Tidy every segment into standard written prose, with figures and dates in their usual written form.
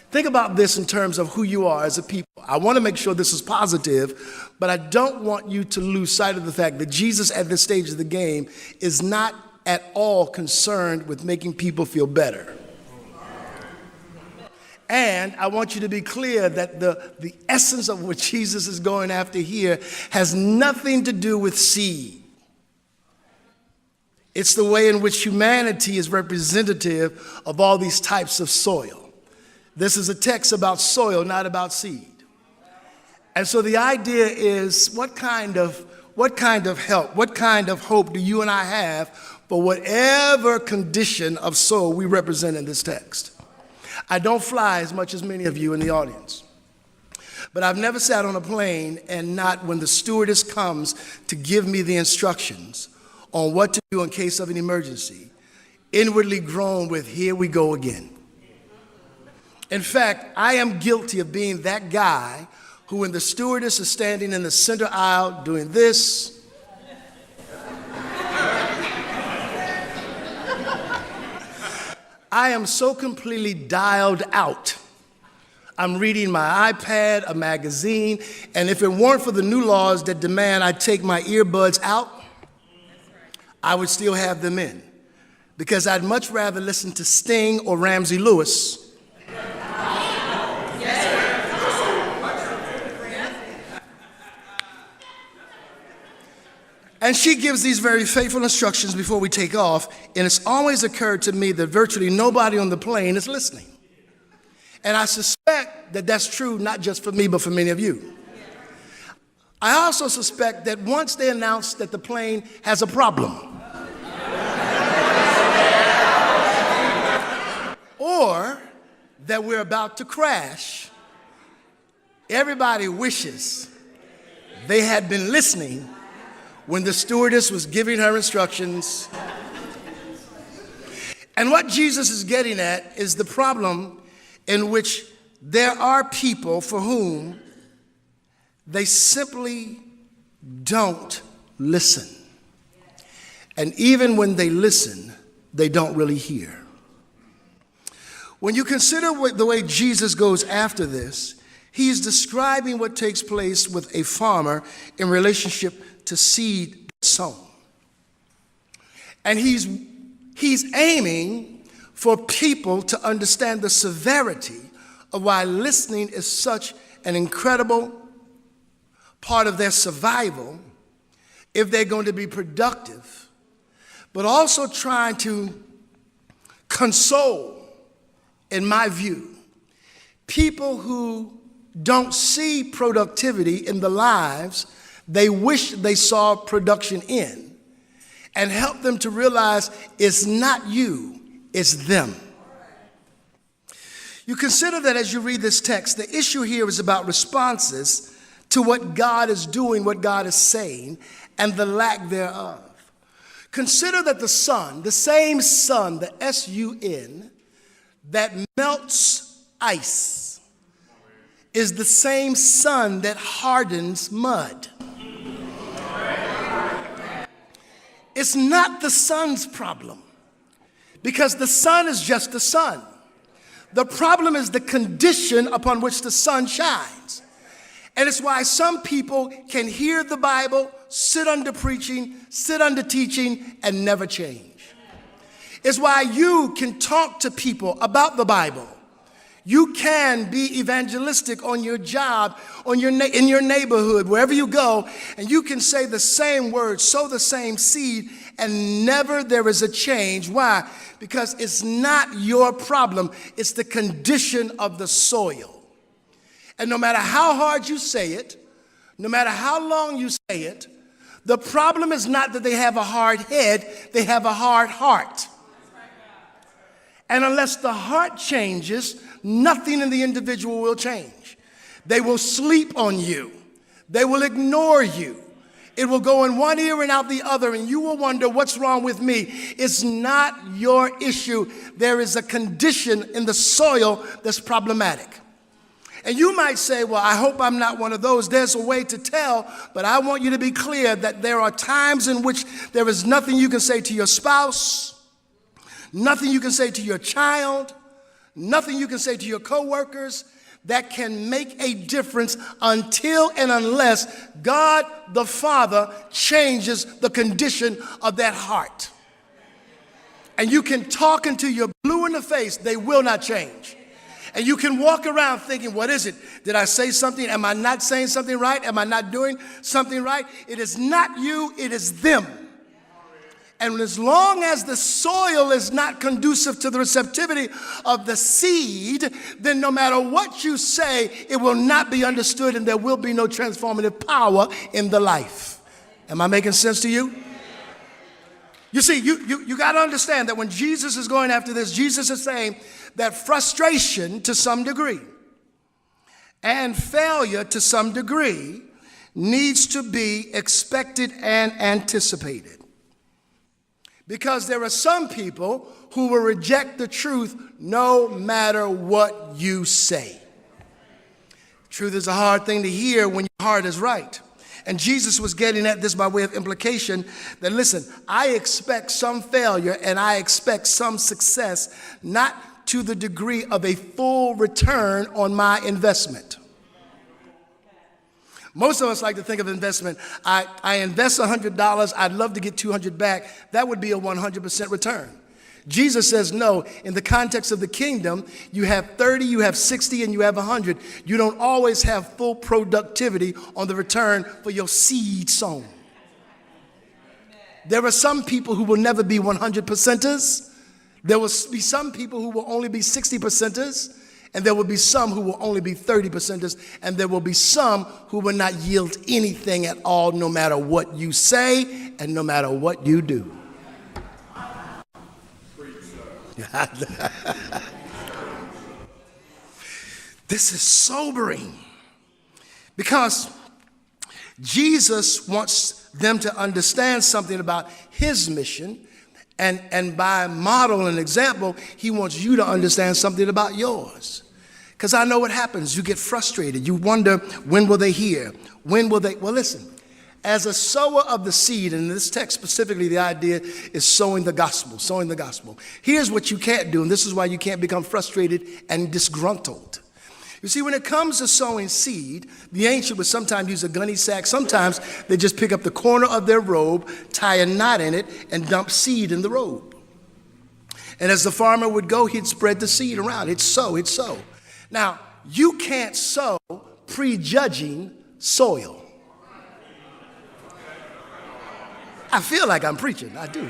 Think about this in terms of who you are as a people. I want to make sure this is positive, but I don't want you to lose sight of the fact that Jesus at this stage of the game is not at all concerned with making people feel better. And I want you to be clear that the essence of what Jesus is going after here has nothing to do with seed. It's the way in which humanity is representative of all these types of soil. This is a text about soil, not about seed. And so the idea is what kind of help, what kind of hope do you and I have for whatever condition of soul we represent in this text? I don't fly as much as many of you in the audience. But I've never sat on a plane and not when the stewardess comes to give me the instructions on what to do in case of an emergency, inwardly groan with, here we go again. In fact, I am guilty of being that guy who, when the stewardess is standing in the center aisle doing this, I am so completely dialed out. I'm reading my iPad, a magazine, and if it weren't for the new laws that demand I take my earbuds out, I would still have them in, because I'd much rather listen to Sting or Ramsey Lewis And she gives these very faithful instructions before we take off, and it's always occurred to me that virtually nobody on the plane is listening. And I suspect that that's true not just for me, but for many of you. I also suspect that once they announce that the plane has a problem, or that we're about to crash, everybody wishes they had been listening when the stewardess was giving her instructions. And what Jesus is getting at is the problem in which there are people for whom they simply don't listen. And even when they listen, they don't really hear. When you consider the way Jesus goes after this, he's describing what takes place with a farmer in relationship to seed sown. And he's aiming for people to understand the severity of why listening is such an incredible part of their survival if they're going to be productive, but also trying to console, in my view, people who don't see productivity in the lives they wish they saw production in, and help them to realize it's not you, it's them. You consider that as you read this text, the issue here is about responses to what God is doing, what God is saying, and the lack thereof. Consider that the sun, the same sun, the S-U-N, that melts ice, is the same sun that hardens mud. It's not the sun's problem, because the sun is just the sun. The problem is the condition upon which the sun shines. And it's why some people can hear the Bible, sit under preaching, sit under teaching, and never change. It's why you can talk to people about the Bible. You can be evangelistic on your job, in your neighborhood, wherever you go, and you can say the same words, sow the same seed, and never there is a change. Why? Because it's not your problem. It's the condition of the soil. And no matter how hard you say it, no matter how long you say it, the problem is not that they have a hard head, they have a hard heart. And unless the heart changes, nothing in the individual will change. They will sleep on you. They will ignore you. It will go in one ear and out the other, and you will wonder, what's wrong with me? It's not your issue. There is a condition in the soil that's problematic. And you might say, well, I hope I'm not one of those. There's a way to tell, but I want you to be clear that there are times in which there is nothing you can say to your spouse, nothing you can say to your child, nothing you can say to your coworkers that can make a difference until and unless God the Father changes the condition of that heart. And you can talk until you're blue in the face, they will not change. And you can walk around thinking, what is it? Did I say something? Am I not saying something right? Am I not doing something right? It is not you, it is them. And as long as the soil is not conducive to the receptivity of the seed, then no matter what you say, it will not be understood and there will be no transformative power in the life. Am I making sense to you? You see, you got to understand that when Jesus is going after this, Jesus is saying that frustration to some degree and failure to some degree needs to be expected and anticipated. Because there are some people who will reject the truth no matter what you say. Truth is a hard thing to hear when your heart is right. And Jesus was getting at this by way of implication that, listen, I expect some failure and I expect some success, not to the degree of a full return on my investment. Most of us like to think of investment. I invest $100, I'd love to get $200 back. That would be a 100% return. Jesus says no. In the context of the kingdom, you have 30, you have 60, and you have 100. You don't always have full productivity on the return for your seed sown. There are some people who will never be 100%ers. There will be some people who will only be 60%ers. And there will be some who will only be 30%ers, and there will be some who will not yield anything at all, no matter what you say and no matter what you do. This is sobering because Jesus wants them to understand something about his mission. And by model and example, he wants you to understand something about yours. Because I know what happens. You get frustrated. You wonder, when will they hear? When will they? Well, listen, as a sower of the seed, and in this text specifically, the idea is sowing the gospel, sowing the gospel. Here's what you can't do, and this is why you can't become frustrated and disgruntled. You see, when it comes to sowing seed, the ancient would sometimes use a gunny sack. Sometimes they just pick up the corner of their robe, tie a knot in it, and dump seed in the robe. And as the farmer would go, he'd spread the seed around. He'd sow, he'd sow. Now, you can't sow prejudging soil. I feel like I'm preaching. I do.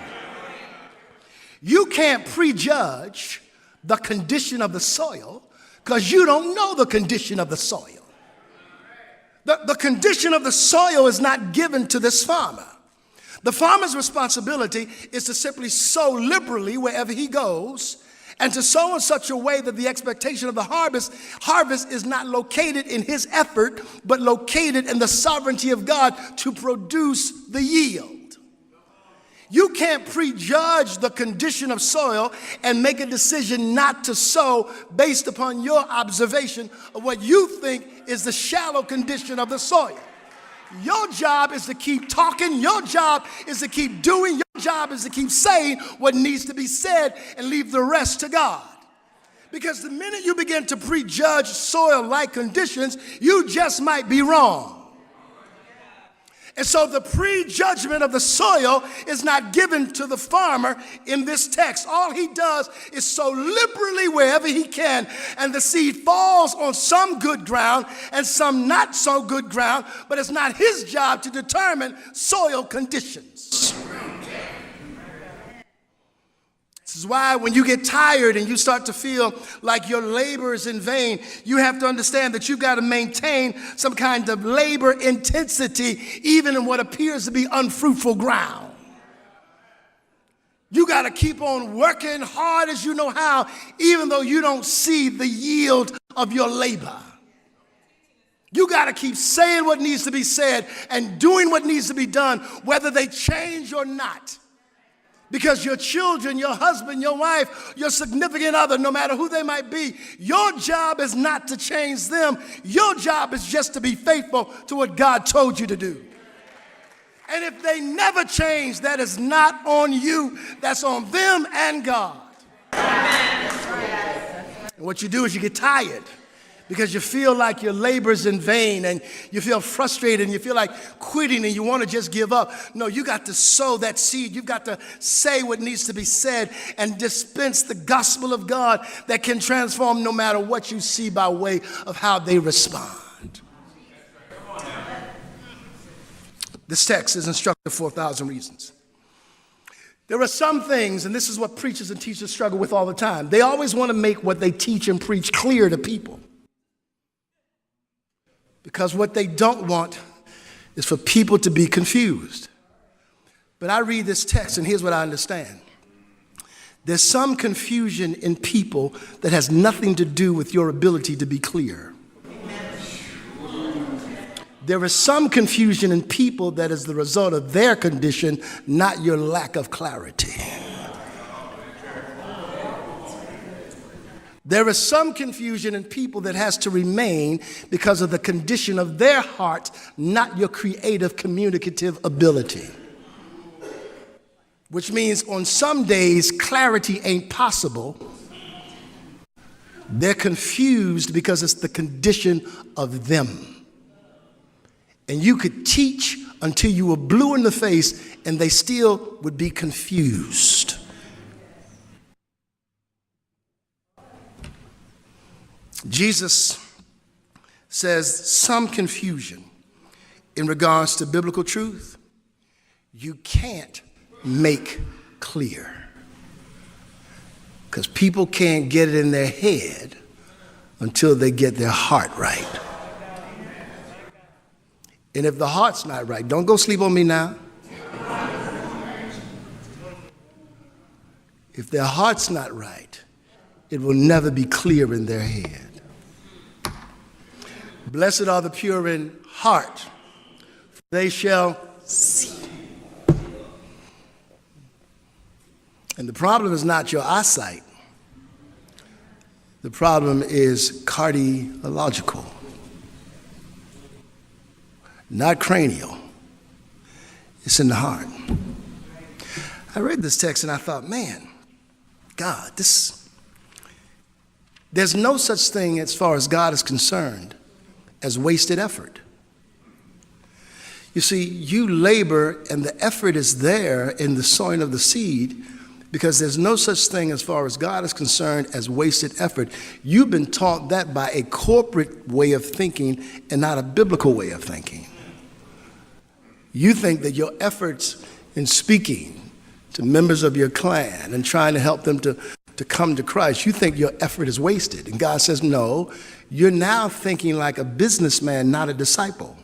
You can't prejudge the condition of the soil, because you don't know the condition of the soil. The condition of the soil is not given to this farmer. The farmer's responsibility is to simply sow liberally wherever he goes, and to sow in such a way that the expectation of the harvest is not located in his effort, but located in the sovereignty of God to produce the yield. You can't prejudge the condition of soil and make a decision not to sow based upon your observation of what you think is the shallow condition of the soil. Your job is to keep talking. Your job is to keep doing. Your job is to keep saying what needs to be said and leave the rest to God. Because the minute you begin to prejudge soil-like conditions, you just might be wrong. And so the prejudgment of the soil is not given to the farmer in this text. All he does is sow liberally wherever he can, and the seed falls on some good ground and some not so good ground, but it's not his job to determine soil conditions. This is why when you get tired and you start to feel like your labor is in vain, you have to understand that you've got to maintain some kind of labor intensity even in what appears to be unfruitful ground. You got to keep on working hard as you know how, even though you don't see the yield of your labor. You got to keep saying what needs to be said and doing what needs to be done, whether they change or not. Because your children, your husband, your wife, your significant other, no matter who they might be, your job is not to change them. Your job is just to be faithful to what God told you to do. And if they never change, that is not on you. That's on them and God. And what you do is you get tired because you feel like your labor's in vain and you feel frustrated and you feel like quitting and you want to just give up. No, you got to sow that seed. You've got to say what needs to be said and dispense the gospel of God that can transform no matter what you see by way of how they respond. This text is instructive for 1,000 reasons. There are some things, and this is what preachers and teachers struggle with all the time. They always want to make what they teach and preach clear to people. Because what they don't want is for people to be confused. But I read this text, and here's what I understand. There's some confusion in people that has nothing to do with your ability to be clear. There is some confusion in people that is the result of their condition, not your lack of clarity. There is some confusion in people that has to remain because of the condition of their heart, not your creative communicative ability. Which means on some days, clarity ain't possible. They're confused because it's the condition of them. And you could teach until you were blue in the face and they still would be confused. Jesus says some confusion in regards to biblical truth you can't make clear. Because people can't get it in their head until they get their heart right. And if the heart's not right, don't go sleep on me now. If their heart's not right, it will never be clear in their head. Blessed are the pure in heart, for they shall see. And the problem is not your eyesight. The problem is cardiological. Not cranial. It's in the heart. I read this text and I thought, man, God, there's no such thing as far as God is concerned as wasted effort. You see, you labor and the effort is there in the sowing of the seed because there's no such thing as far as God is concerned as wasted effort. You've been taught that by a corporate way of thinking and not a biblical way of thinking. You think that your efforts in speaking to members of your clan and trying to help them to come to Christ, you think your effort is wasted. And God says, no, you're now thinking like a businessman, not a disciple.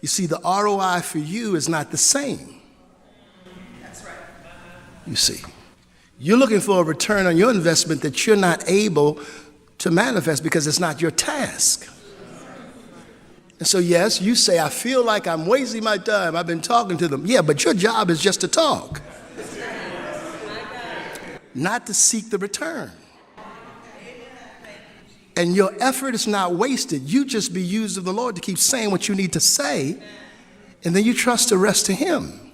You see, the ROI for you is not the same. That's right. You see, you're looking for a return on your investment that you're not able to manifest because it's not your task. And so, yes, you say, I feel like I'm wasting my time. I've been talking to them. Yeah, but your job is just to talk, not to seek the return. And your effort is not wasted. You just be used of the Lord to keep saying what you need to say, and then you trust the rest to Him.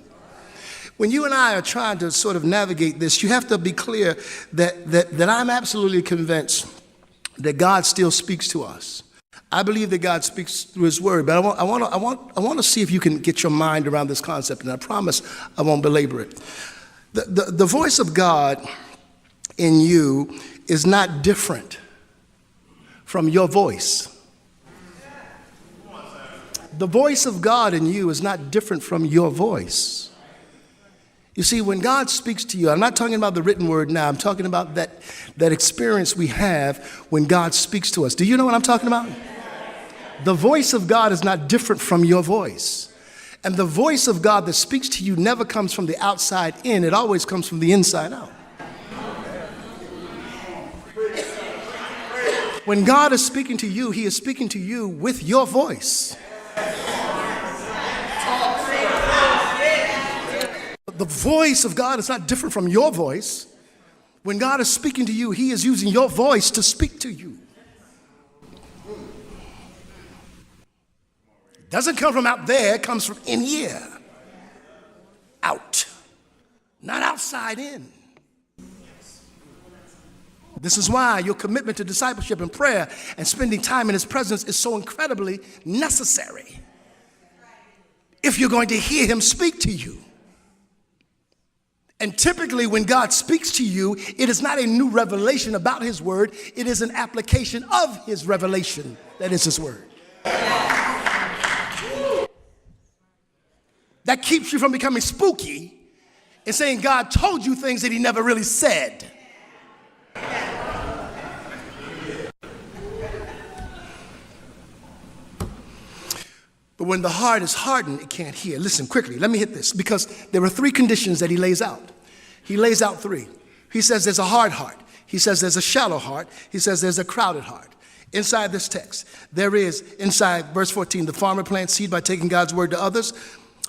When you and I are trying to sort of navigate this, you have to be clear that I'm absolutely convinced that God still speaks to us. I believe that God speaks through His Word, but I want to see if you can get your mind around this concept, and I promise I won't belabor it. The voice of God in you is not different from your voice. The voice of God in you is not different from your voice. You see, when God speaks to you, I'm not talking about the written word now, I'm talking about that experience we have when God speaks to us. Do you know what I'm talking about? The voice of God is not different from your voice. And the voice of God that speaks to you never comes from the outside in, it always comes from the inside out. When God is speaking to you, He is speaking to you with your voice. The voice of God is not different from your voice. When God is speaking to you, He is using your voice to speak to you. It doesn't come from out there, it comes from in here. Out. Not outside in. This is why your commitment to discipleship and prayer and spending time in his presence is so incredibly necessary if you're going to hear him speak to you. And typically when God speaks to you, it is not a new revelation about his word. It is an application of his revelation that is his word. That keeps you from becoming spooky and saying God told you things that he never really said. But when the heart is hardened, it can't hear. Listen quickly, let me hit this, because there are three conditions that he lays out. He lays out three. He says there's a hard heart. He says there's a shallow heart. He says there's a crowded heart. Inside this text, there is, inside verse 14, the farmer plants seed by taking God's word to others.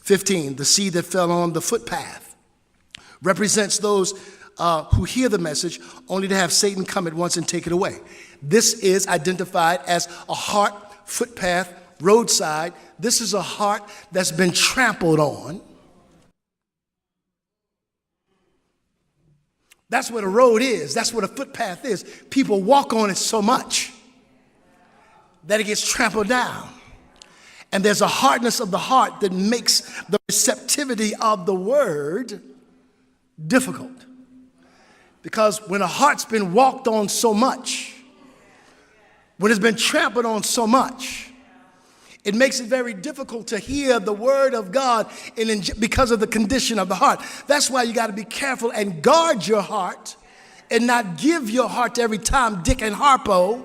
15, the seed that fell on the footpath represents those who hear the message only to have Satan come at once and take it away. This is identified as a heart, footpath, roadside. This is a heart that's been trampled on. That's what a road is. That's what a footpath is. People walk on it so much that it gets trampled down. And there's a hardness of the heart that makes the receptivity of the word difficult. Because when a heart's been walked on so much, when it's been trampled on so much, it makes it very difficult to hear the word of God because of the condition of the heart. That's why you got to be careful and guard your heart and not give your heart to every Tom, Dick, and Harpo.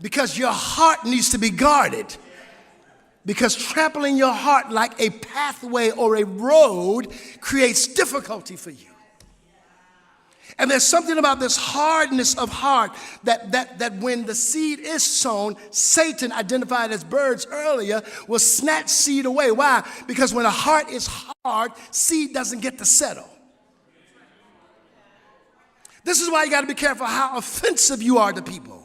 Because your heart needs to be guarded. Because trampling your heart like a pathway or a road creates difficulty for you. And there's something about this hardness of heart that when the seed is sown, Satan, identified as birds earlier, will snatch seed away. Why? Because when a heart is hard, seed doesn't get to settle. This is why you got to be careful how offensive you are to people.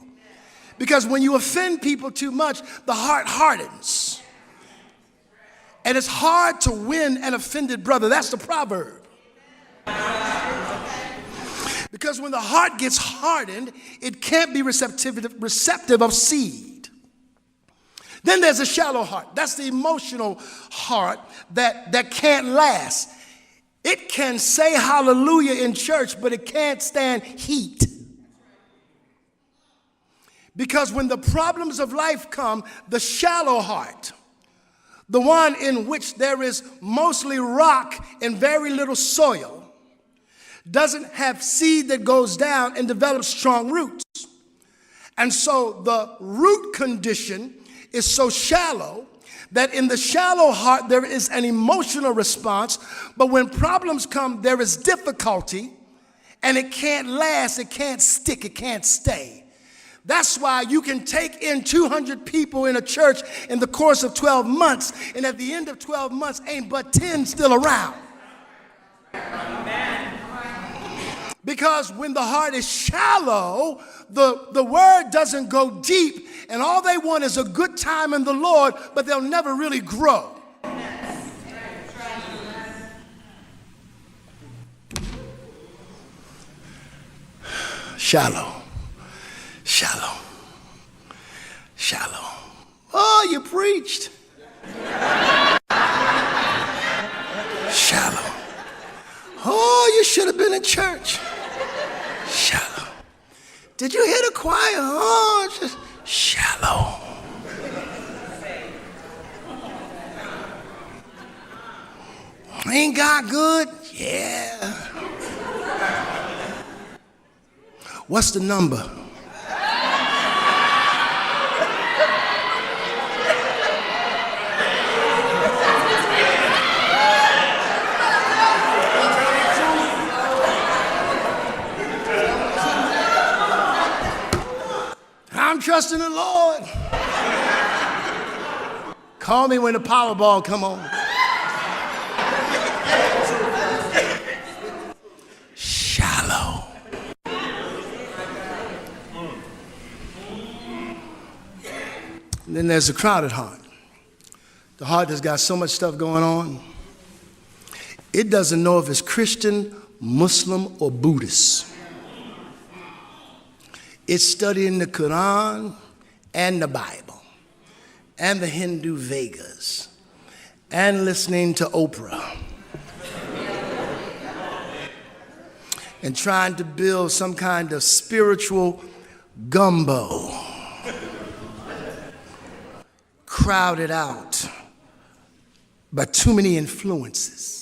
Because when you offend people too much, the heart hardens. And it's hard to win an offended brother. That's the proverb. Because when the heart gets hardened, it can't be receptive of seed. Then there's a shallow heart. That's the emotional heart that can't last. It can say hallelujah in church, but it can't stand heat. Because when the problems of life come, the shallow heart, the one in which there is mostly rock and very little soil, doesn't have seed that goes down and develops strong roots. And so the root condition is so shallow that in the shallow heart there is an emotional response, but when problems come, there is difficulty, and it can't last, it can't stick, it can't stay. That's why you can take in 200 people in a church in the course of 12 months, and at the end of 12 months, ain't but 10 still around. Amen. Because when the heart is shallow, the word doesn't go deep, and all they want is a good time in the Lord, but they'll never really grow. Shallow, shallow, shallow. Oh, you preached. Shallow. Oh, you should have been in church. Shallow. Did you hear the choir? Oh, just shallow. Ain't God good? Yeah. What's the number? I'm trusting the Lord. Call me when the Powerball come on. Shallow. And then there's the crowded heart. The heart that's got so much stuff going on. It doesn't know if it's Christian, Muslim, or Buddhist. It's studying the Quran and the Bible and the Hindu Vedas and listening to Oprah and trying to build some kind of spiritual gumbo, crowded out by too many influences.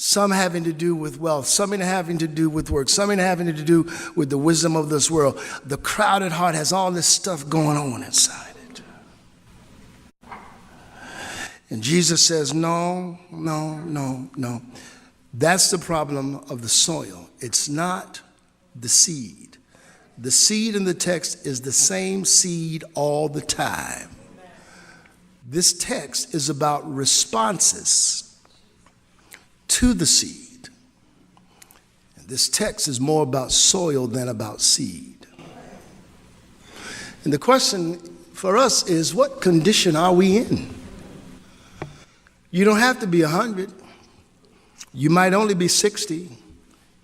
Some having to do with wealth, some having to do with work, some having to do with the wisdom of this world. The crowded heart has all this stuff going on inside it. And Jesus says, no, no, no, no. That's the problem of the soil. It's not the seed. The seed in the text is the same seed all the time. This text is about responses to the seed. And this text is more about soil than about seed. And the question for us is, what condition are we in? You don't have to be 100. You might only be 60.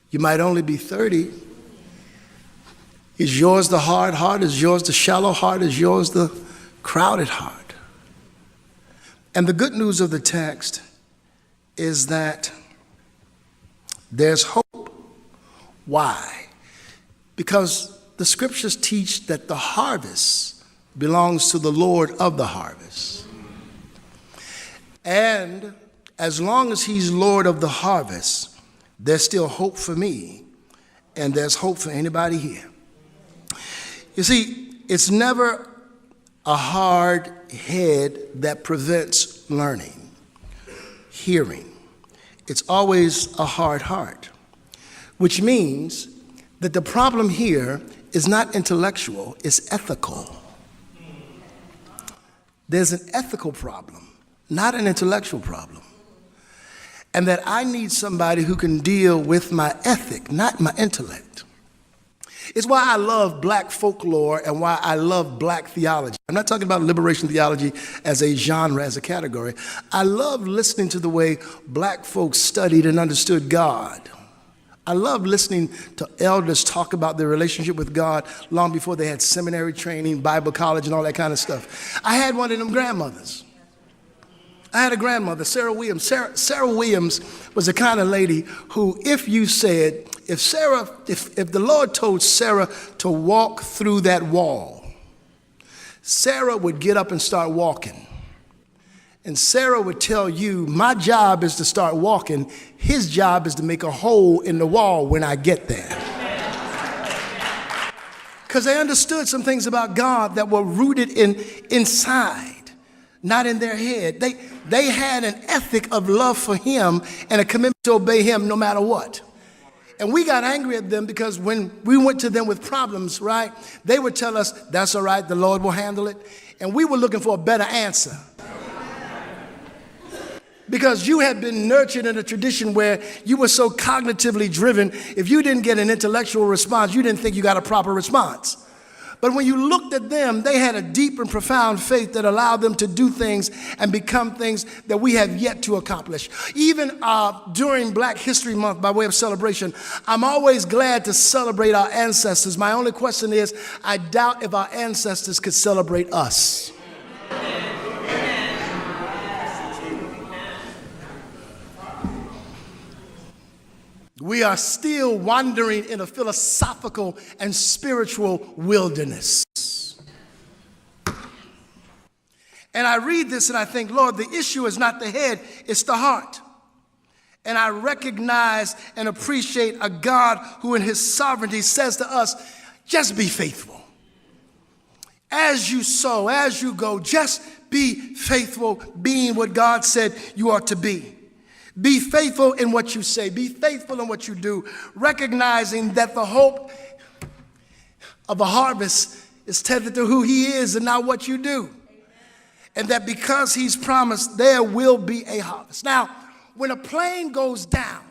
You might only be 30. Is yours the hard heart? Is yours the shallow heart? Is yours the crowded heart? And the good news of the text is that there's hope. Why? Because the scriptures teach that the harvest belongs to the Lord of the harvest. And as long as he's Lord of the harvest, there's still hope for me, and there's hope for anybody here. You see, it's never a hard head that prevents learning, hearing. It's always a hard heart, which means that the problem here is not intellectual, it's ethical. There's an ethical problem, not an intellectual problem. And that I need somebody who can deal with my ethic, not my intellect. It's why I love black folklore and why I love black theology. I'm not talking about liberation theology as a genre, as a category. I love listening to the way black folks studied and understood God. I love listening to elders talk about their relationship with God long before they had seminary training, Bible college, and all that kind of stuff. I had one of them grandmothers. I had a grandmother, Sarah Williams. Sarah Williams was the kind of lady who, if you said, if the Lord told Sarah to walk through that wall, Sarah would get up and start walking. And Sarah would tell you, my job is to start walking. His job is to make a hole in the wall when I get there. Because they understood some things about God that were rooted inside, not in their head. They had an ethic of love for him and a commitment to obey him no matter what. And we got angry at them because when we went to them with problems, right, they would tell us, that's all right, the Lord will handle it. And we were looking for a better answer. Because you had been nurtured in a tradition where you were so cognitively driven, if you didn't get an intellectual response, you didn't think you got a proper response. But when you looked at them, they had a deep and profound faith that allowed them to do things and become things that we have yet to accomplish. Even during Black History Month, by way of celebration, I'm always glad to celebrate our ancestors. My only question is, I doubt if our ancestors could celebrate us. We are still wandering in a philosophical and spiritual wilderness. And I read this and I think, Lord, the issue is not the head, it's the heart. And I recognize and appreciate a God who in his sovereignty says to us, just be faithful. As you sow, as you go, just be faithful, being what God said you are to be. Be faithful in what you say. Be faithful in what you do, recognizing that the hope of a harvest is tethered to who he is and not what you do. And that because he's promised, there will be a harvest. Now, when a plane goes down,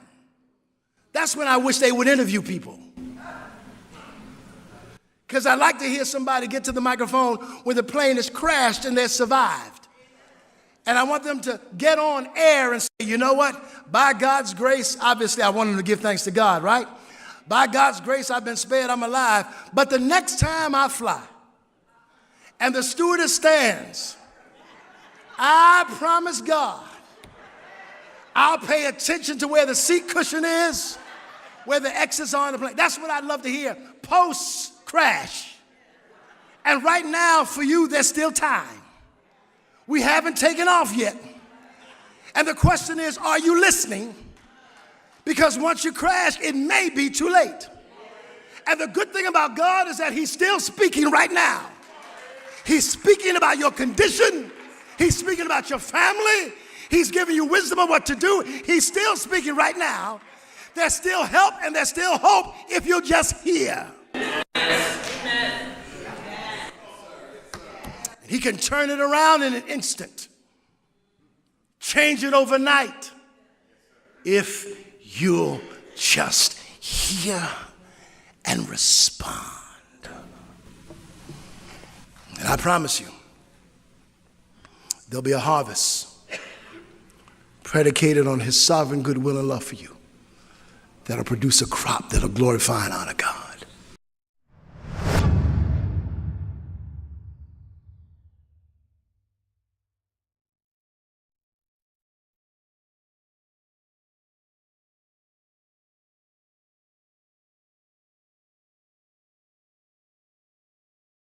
that's when I wish they would interview people. Because I'd like to hear somebody get to the microphone when the plane has crashed and they survived. And I want them to get on air and say, you know what? By God's grace, obviously I want them to give thanks to God, right? By God's grace, I've been spared, I'm alive. But the next time I fly and the stewardess stands, I promise God, I'll pay attention to where the seat cushion is, where the exits are on the plane. That's what I'd love to hear, post-crash. And right now, for you, there's still time. We haven't taken off yet. And the question is, are you listening? Because once you crash, it may be too late. And the good thing about God is that he's still speaking right now. He's speaking about your condition. He's speaking about your family. He's giving you wisdom on what to do. He's still speaking right now. There's still help and there's still hope if you'll just hear. He can turn it around in an instant. Change it overnight if you'll just hear and respond. And I promise you, there'll be a harvest predicated on his sovereign goodwill and love for you that'll produce a crop that'll glorify and honor God.